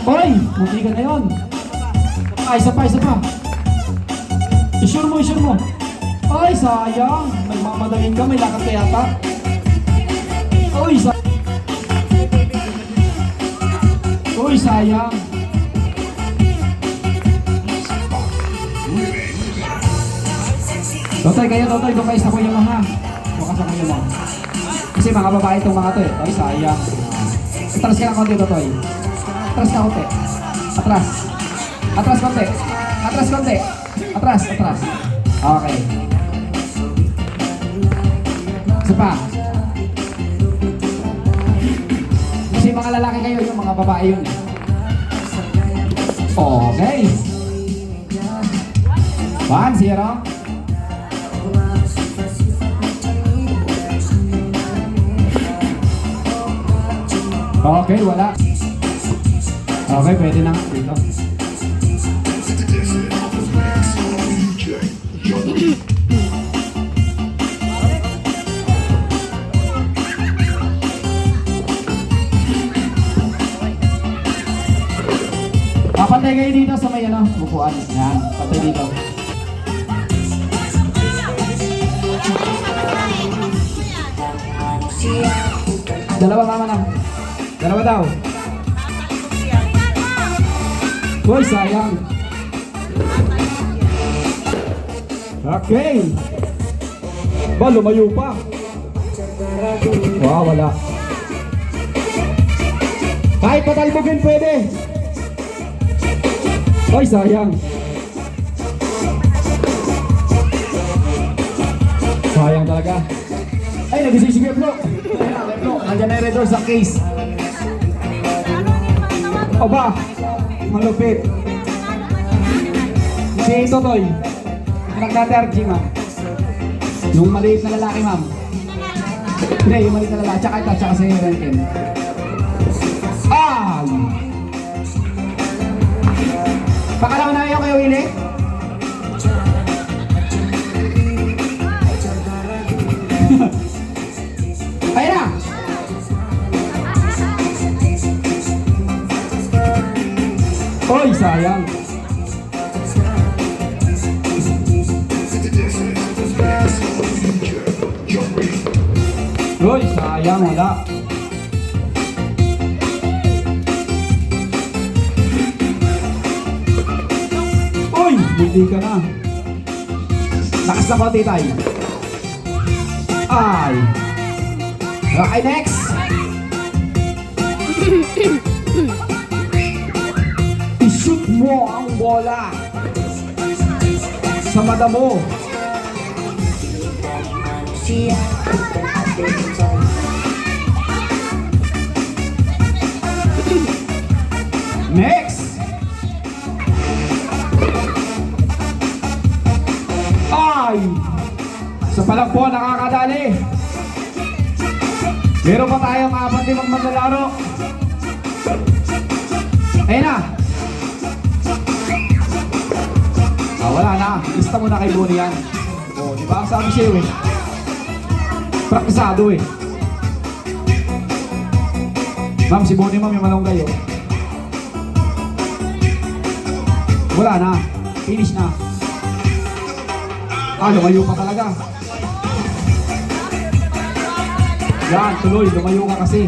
Hoy! Munti ka na yun. Isa pa, isa pa. I-sure mo, i-sure mo. Ay, sayang. Nagmamadagin ka, may lakad ka yata. Uy, uy, sayang. Totoy, kayo, Totoy. Doon kayo sa kuya mo, ha? Doon ka sa kuya mo. Kasi mga babae itong mga to, eh. Ay, sayang. Atras ka na konti, Totoy. Atras ka konti. Atras. Atras konti. Atras konti. Atras, atras. Okay. Isa pa. Kasi mga lalaki kayo, yung mga babae yun. Okay. 1-0. Okay, wala. Okay, pwede na dito. Pantay kayo dito sa may ano, bukuan. Yan, pantay dito. Dalawa mama na. Dalawa daw. Uy, sayang. Okay. Ba, lumayo pa. Wow, wala. Kahit patalbogin pwede. Uy, sayang. Sayang talaga. Ay, nagising si Beblo. Nandiyan na yung red door sa case. O ba? Malupit. Si Totoy. Nagdata-RG, ma'am. Yung maliit na lalaki, ma'am. Hindi, yung maliit na lalaki. Tsaka ito, tsaka si Renken. Ah! Pakalaman na kayo, Willie? Ayun na! Oy, sayang! Oy, sayang, wala! Oy, hindi ka na! Lakas na konti tayo! Ay! Okay, next! I-shoot mo ang bola sa mata mo. Next! Ay! Sa palang po, nakakadali. Meron pa tayong 4-5 manlalaro. Ayun na. Wala na. Lista mo na kay Bonnie yan. O, di ba? Sabi siya eh. Praktisado eh. Ma'am, si Bonnie ma'am yung malunggay eh. Wala na. Finish na. Lumayo pa talaga. Yan, tuloy. Lumayo ka kasi.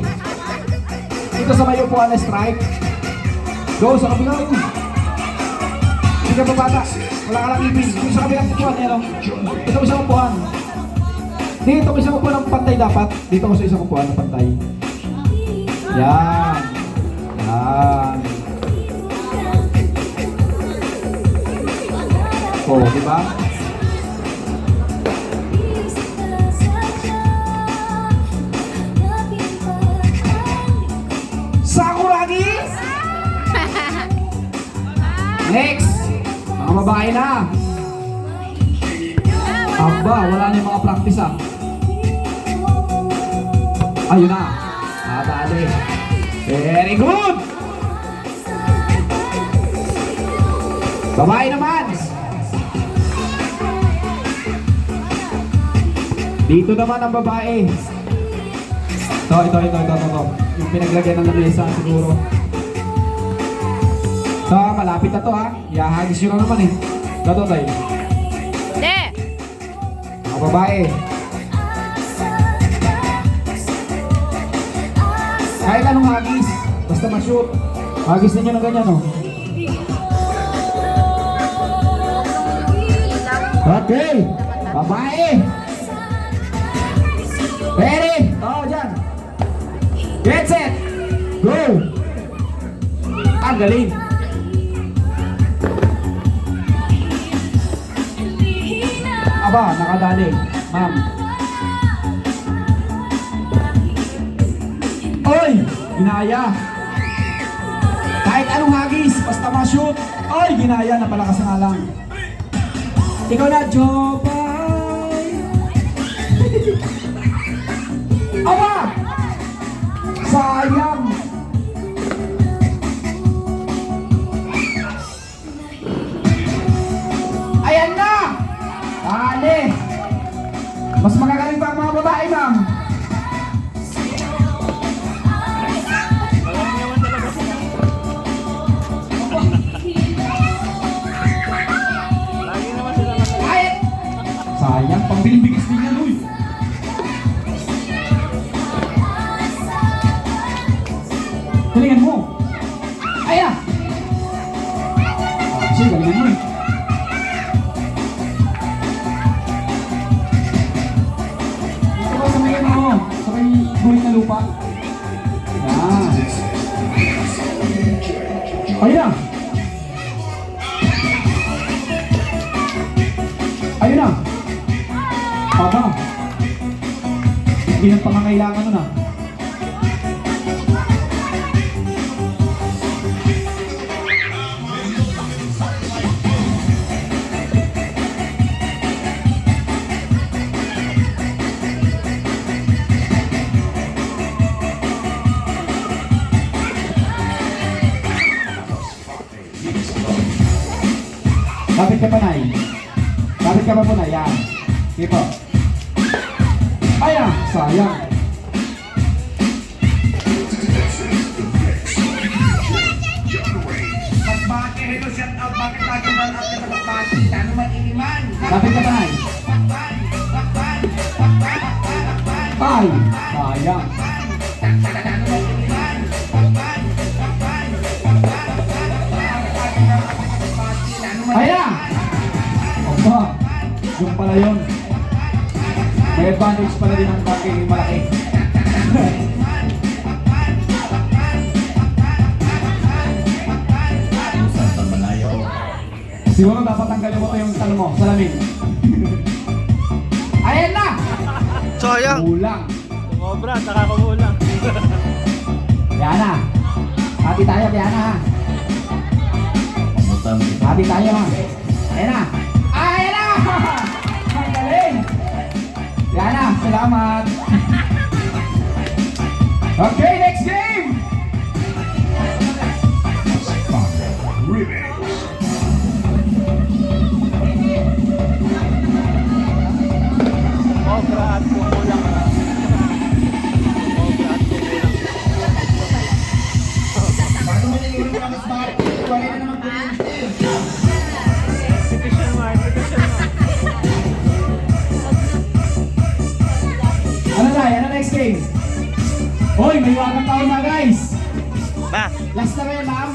Dito sa mayo po na strike. Go sa kabila. Hindi ka pa bata. Wala ka lang ipin. Dito sa kabilang pupuan. Dito ko isang pupuan. Dito ko isang pupuan ng pantay dapat. Dito ko sa isang pupuan ng pantay. Yan. Yan. Oh, diba? Sakuragi! Next! Mga babae na! Aba, wala na yung mga practice ah. Ayun na! Dali. Very good! Babae naman! Dito naman ang babae. Ito. Yung pinaglagyan ng lamesa siguro. So, malapit na to ha. Iahagis nyo na naman eh. Dato tayo. Hindi. Mga babae. Kahit anong hagis. Basta ma-shoot. Hagis ninyo ng ganyan, oh. Okay. Babae. Ready? Oo, dyan. Get set. Go. Galing. Aba, nakadali. Ma'am. Oy! Ginaya. Kahit anong hagis, basta ma-shoot. Oy! Ginaya, napalakas nga lang. Ikaw na, Jopay. Aba! Sayang. Ayan na! Dali! Mas magagaling pa ang mga babae, ma'am. Ay! Sayang, pambiling-bigis din yan, uy. Galingan mo. Ayan! Kasi galingan mo eh. Sa may guhit na lupa. Yan. Ayun na. Ayun na. Aba. Hindi ng pangangailangan nun ah. Kapit ka pa, Nay. Kapit ka pa po, Nay. Yan. Sige po. Ayan. Sayang. Magbati ito, shout out, bakit tayo man at magbati? Lalo man iniman. Kapit ka pa, Nay. Bakban, bakban, bakban, bakban, bakban. Ay. Sayang. Lalo man iniman. Bakban, bakban, bakban, bakban. Ayan. Opa. Yung pala yun. May advantage pala din ang bagay malaki. Siguro dapat tanggalin mo yung talo mo, salamin. Ayan na! Sayang. Kulang. Sumobra, nakakumulang. Yan na. Hati tayo, yan na ha. Hati tayo ha. Ayan na. Ayan na! Ang galing! Yan na, salamat. Okay, next game! Sumobra at kumulang. Sumobra at kumulang. Bago mo niliwin mo ang smart, wala na naman kuryente. Petition mark, petition mark. Ano na, yan na next game. Hoy, may wagang taon na guys. Ba? Last na rin, ma'am.